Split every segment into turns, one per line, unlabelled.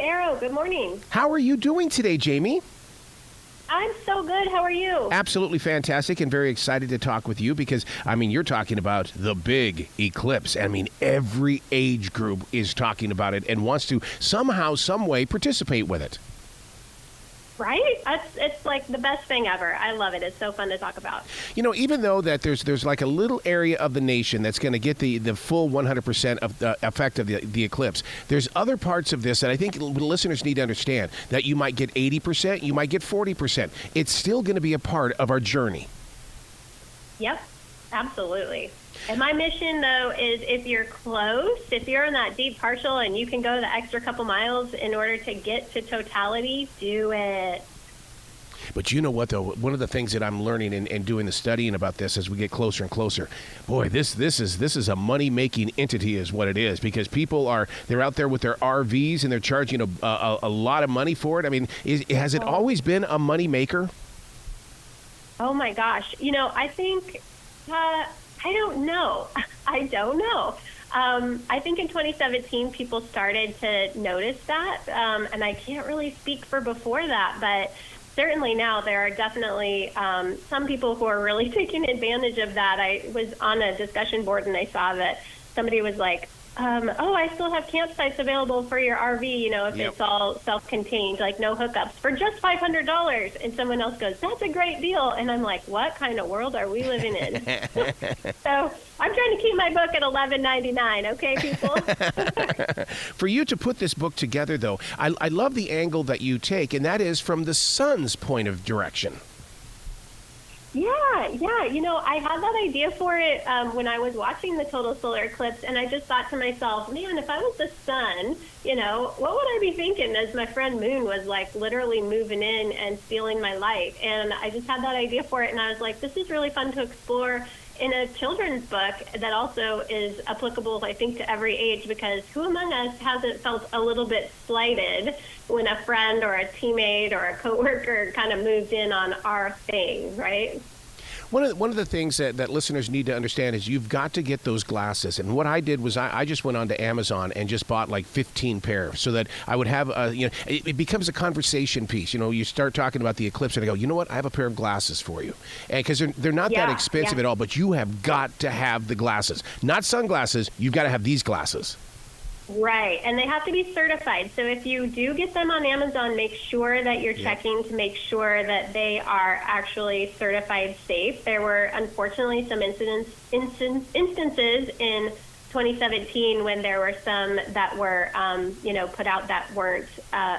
Arrow. Good morning.
How are you doing today, Jayme?
I'm so good. How are you?
Absolutely fantastic and very excited to talk with you because, you're talking about the big eclipse. Every age group is talking about it and wants to somehow, some way participate with it.
Right? It's like the best thing ever. I love it. It's so fun to talk about.
Even though that there's like a little area of the nation that's going to get the full 100% of the effect of the eclipse, there's other parts of this that I think listeners need to understand that you might get 80%, you might get 40%. It's still going to be a part of our journey.
Yep, absolutely. And my mission, though, is if you're close, if you're in that deep partial and you can go the extra couple miles in order to get to totality, do it.
But you know what, though? One of the things that I'm learning and doing the studying about this as we get closer and closer, boy, this is a money-making entity is what it is, because they're out there with their RVs and they're charging a lot of money for it. Has it always been a money maker?
Oh, my gosh. I think... I don't know. I don't know. I think in 2017, people started to notice that, and I can't really speak for before that, but certainly now there are definitely some people who are really taking advantage of that. I was on a discussion board, and I saw that somebody was like, I still have campsites available for your RV, if it's all self-contained, like no hookups, for just $500. And someone else goes, that's a great deal. And I'm like, what kind of world are we living in? So I'm trying to keep my book at $11.99, okay, people?
For you to put this book together, though, I love the angle that you take, and that is from the sun's point of direction.
Yeah. I had that idea for it when I was watching the Total Solar Eclipse, and I just thought to myself, man, if I was the sun, what would I be thinking as my friend Moon was like literally moving in and stealing my light? And I just had that idea for it, and I was like, this is really fun to explore in a children's book that also is applicable, I think, to every age, because who among us hasn't felt a little bit slighted when a friend or a teammate or a coworker kind of moved in on our thing, right?
One of the things that listeners need to understand is you've got to get those glasses. And what I did was I just went on to Amazon and just bought like 15 pairs so that I would have, it becomes a conversation piece. You start talking about the eclipse and I go, you know what, I have a pair of glasses for you. And because they're not that expensive at all, but you have got to have the glasses. Not sunglasses, you've got to have these glasses.
Right, and they have to be certified. So if you do get them on Amazon, make sure that you're checking to make sure that they are actually certified safe. There were unfortunately some instances in 2017 when there were some that were, put out that weren't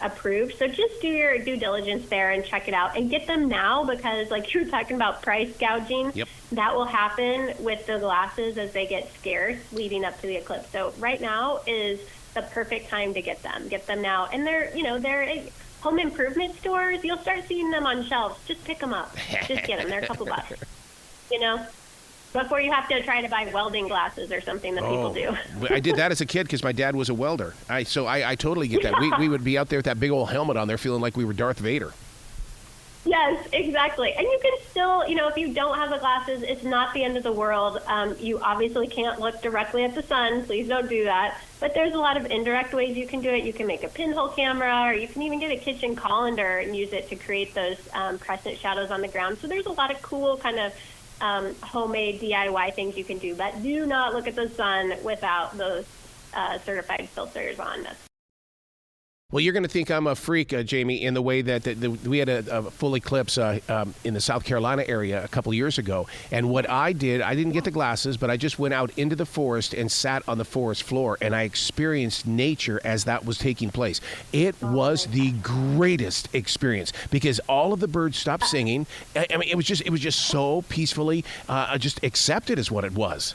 approved. So just do your due diligence there and check it out and get them now, because like you were talking about price gouging, that will happen with the glasses as they get scarce leading up to the eclipse. So right now is the perfect time to get them. Get them now. And they're at home improvement stores. You'll start seeing them on shelves. Just pick them up. Just get them. They're a couple bucks, before you have to try to buy welding glasses or something that people do.
I did that as a kid because my dad was a welder. So I totally get that. We would be out there with that big old helmet on there feeling like we were Darth Vader.
Yes, exactly. And you can still, if you don't have the glasses, it's not the end of the world. You obviously can't look directly at the sun. Please don't do that. But there's a lot of indirect ways you can do it. You can make a pinhole camera, or you can even get a kitchen colander and use it to create those crescent shadows on the ground. So there's a lot of cool kind of homemade DIY things you can do, but do not look at the sun without those certified filters on.
Well, you're going to think I'm a freak, Jayme, in the way that we had a full eclipse in the South Carolina area a couple of years ago. And what I did, I didn't get the glasses, but I just went out into the forest and sat on the forest floor, and I experienced nature as that was taking place. It was the greatest experience because all of the birds stopped singing. It was just so peacefully just accepted as what it was.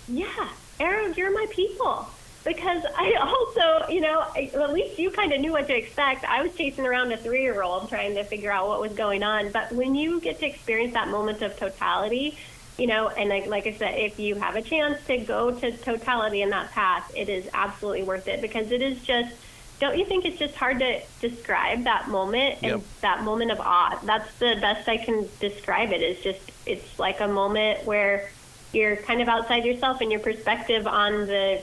Yeah, Aaron, you're my people. Because I also, at least you kind of knew what to expect. I was chasing around a 3-year-old trying to figure out what was going on. But when you get to experience that moment of totality, and like I said, if you have a chance to go to totality in that path, it is absolutely worth it, because it is just, don't you think it's just hard to describe that moment and that moment of awe? That's the best I can describe it. It's like a moment where you're kind of outside yourself and your perspective on the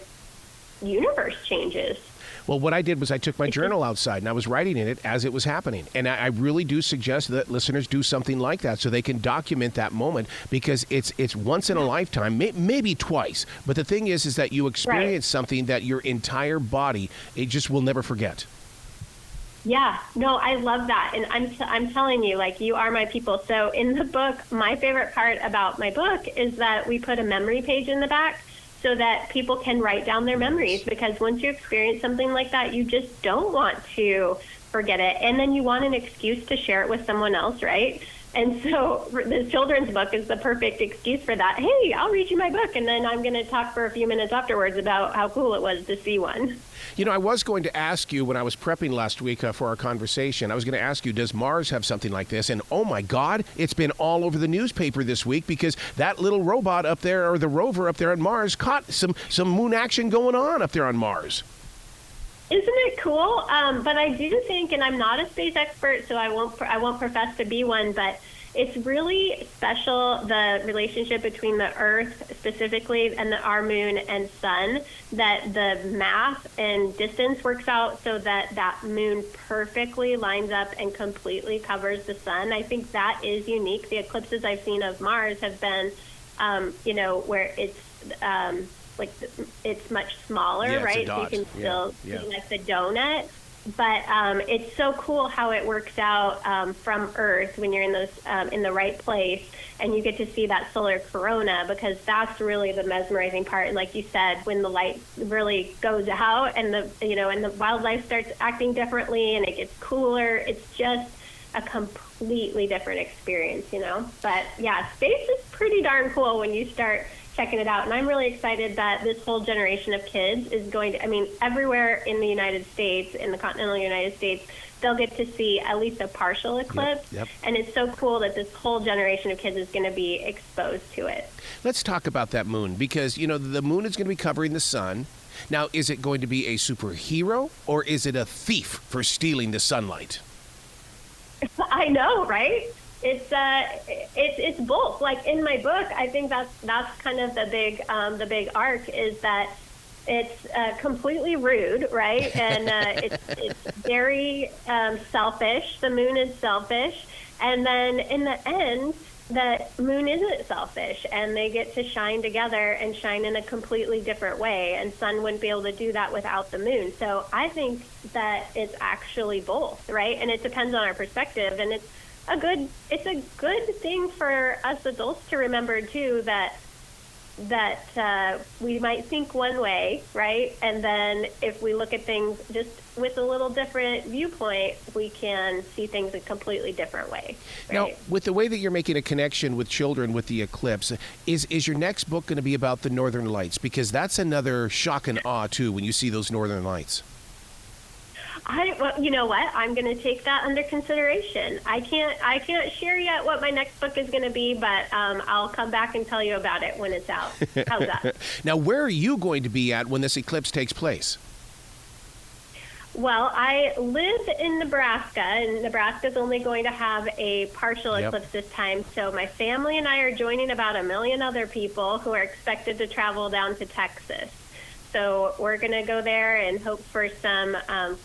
universe changes.
Well, what I did was I took my journal outside and I was writing in it as it was happening. And I really do suggest that listeners do something like that so they can document that moment, because it's once in a lifetime, maybe twice. But the thing is that you experience something that your entire body, it just will never forget.
Yeah, no, I love that. And I'm telling you, like, you are my people. So in the book, my favorite part about my book is that we put a memory page in the back so that people can write down their memories, because once you experience something like that, you just don't want to forget it. And then you want an excuse to share it with someone else, right? And so the children's book is the perfect excuse for that. Hey, I'll read you my book, and then I'm going to talk for a few minutes afterwards about how cool it was to see one.
You know, I was going to ask you when I was prepping last week for our conversation, I was going to ask you, does Mars have something like this? And oh my God, it's been all over the newspaper this week, because that little robot up there, or the rover up there on Mars, caught some moon action going on up there on Mars.
Isn't it cool? But I do think, and I'm not a space expert, so I won't profess to be one, but it's really special, the relationship between the Earth specifically and our moon and sun, that the math and distance works out so that that moon perfectly lines up and completely covers the sun. I think that is unique. The eclipses I've seen of Mars have been, where it's like it's much smaller, right? So you can still see like the donut. But it's so cool how it works out from Earth when you're in those in the right place, and you get to see that solar corona, because that's really the mesmerizing part. And like you said, when the light really goes out and the wildlife starts acting differently and it gets cooler, it's just a completely different experience, But yeah, space is pretty darn cool when you start checking it out. And I'm really excited that this whole generation of kids is going to, everywhere in the United States, in the continental United States, they'll get to see at least a partial eclipse. Yep. And it's so cool that this whole generation of kids is going to be exposed to it.
Let's talk about that moon, because, the moon is going to be covering the sun. Now, is it going to be a superhero, or is it a thief for stealing the sunlight?
I know, right? It's both. Like in my book, I think that's kind of the big arc, is that it's completely rude, right? And it's very selfish. The moon is selfish, and then in the end, the moon isn't selfish, and they get to shine together and shine in a completely different way. And sun wouldn't be able to do that without the moon. So I think that it's actually both, right? And it depends on our perspective, and it's a good thing for us adults to remember too, that we might think one way, right? And then if we look at things just with a little different viewpoint, we can see things a completely different way. Right?
Now, with the way that you're making a connection with children with the eclipse, is your next book going to be about the Northern Lights? Because that's another shock and awe too when you see those Northern Lights.
Well, you know what? I'm going to take that under consideration. I can't share yet what my next book is going to be, but I'll come back and tell you about it when it's out. How's that?
Now, where are you going to be at when this eclipse takes place?
Well, I live in Nebraska, and Nebraska's only going to have a partial eclipse this time. So my family and I are joining about 1 million other people who are expected to travel down to Texas. So we're going to go there and hope for some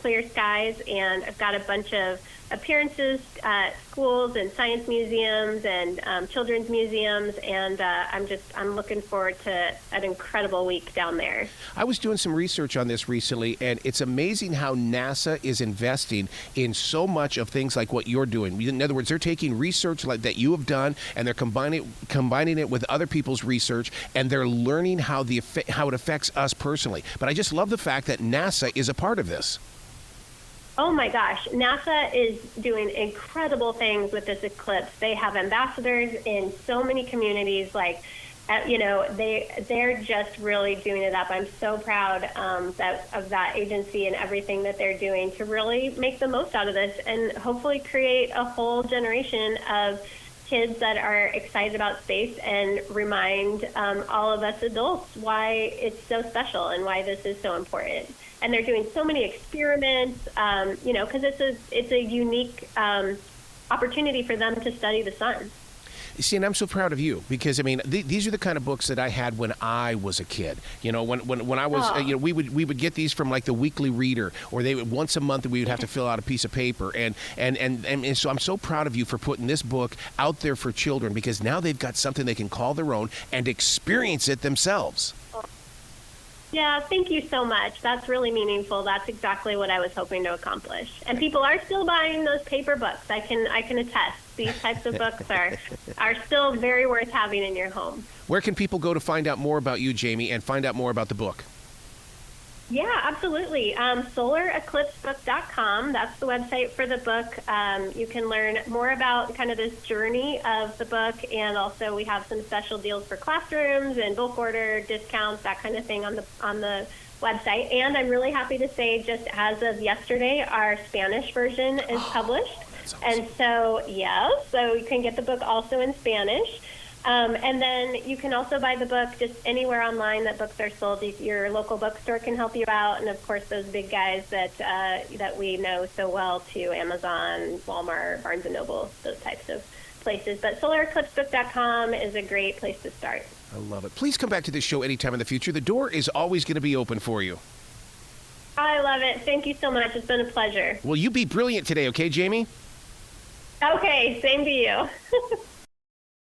clear skies. And I've got a bunch of appearances at schools and science museums and children's museums. And I'm looking forward to an incredible week down there. I
was doing some research on this recently, and it's amazing how NASA is investing in so much of things like what you're doing. In other words, they're taking research like that you have done, and they're combining it with other people's research, and they're learning how it affects us personally. But I just love the fact that NASA is a part of this.
Oh my gosh, NASA is doing incredible things with this eclipse. They have ambassadors in so many communities, they're just really doing it up. I'm so proud of that agency and everything that they're doing to really make the most out of this and hopefully create a whole generation of kids that are excited about space and remind all of us adults why it's so special and why this is so important. And they're doing so many experiments, because it's a unique opportunity for them to study the sun.
See, and I'm so proud of you because I mean, these are the kind of books that I had when I was a kid. You know, when I was, we would get these from like the Weekly Reader, or they would once a month we would have to fill out a piece of paper, and so I'm so proud of you for putting this book out there for children because now they've got something they can call their own and experience it themselves.
Yeah, thank you so much. That's really meaningful. That's exactly what I was hoping to accomplish. And people are still buying those paper books. I can attest. These types of books are still very worth having in your home.
Where can people go to find out more about you, Jayme, and find out more about the book?
Yeah, absolutely. SolarEclipsebook.com. That's the website for the book. You can learn more about kind of this journey of the book, and also we have some special deals for classrooms and bulk order discounts, that kind of thing on the website. And I'm really happy to say, just as of yesterday, our Spanish version is published.
Awesome.
And so, so you can get the book also in Spanish. And then you can also buy the book just anywhere online that books are sold. Your local bookstore can help you out, and of course those big guys that we know so well too, Amazon, Walmart, Barnes & Noble, those types of places. But SolarEclipsebook.com is a great place to start.
I love it. Please come back to this show anytime in the future. The door is always going to be open for you.
I love it. Thank you so much. It's been a pleasure.
Well, you be brilliant today, okay, Jayme?
Okay, same to you.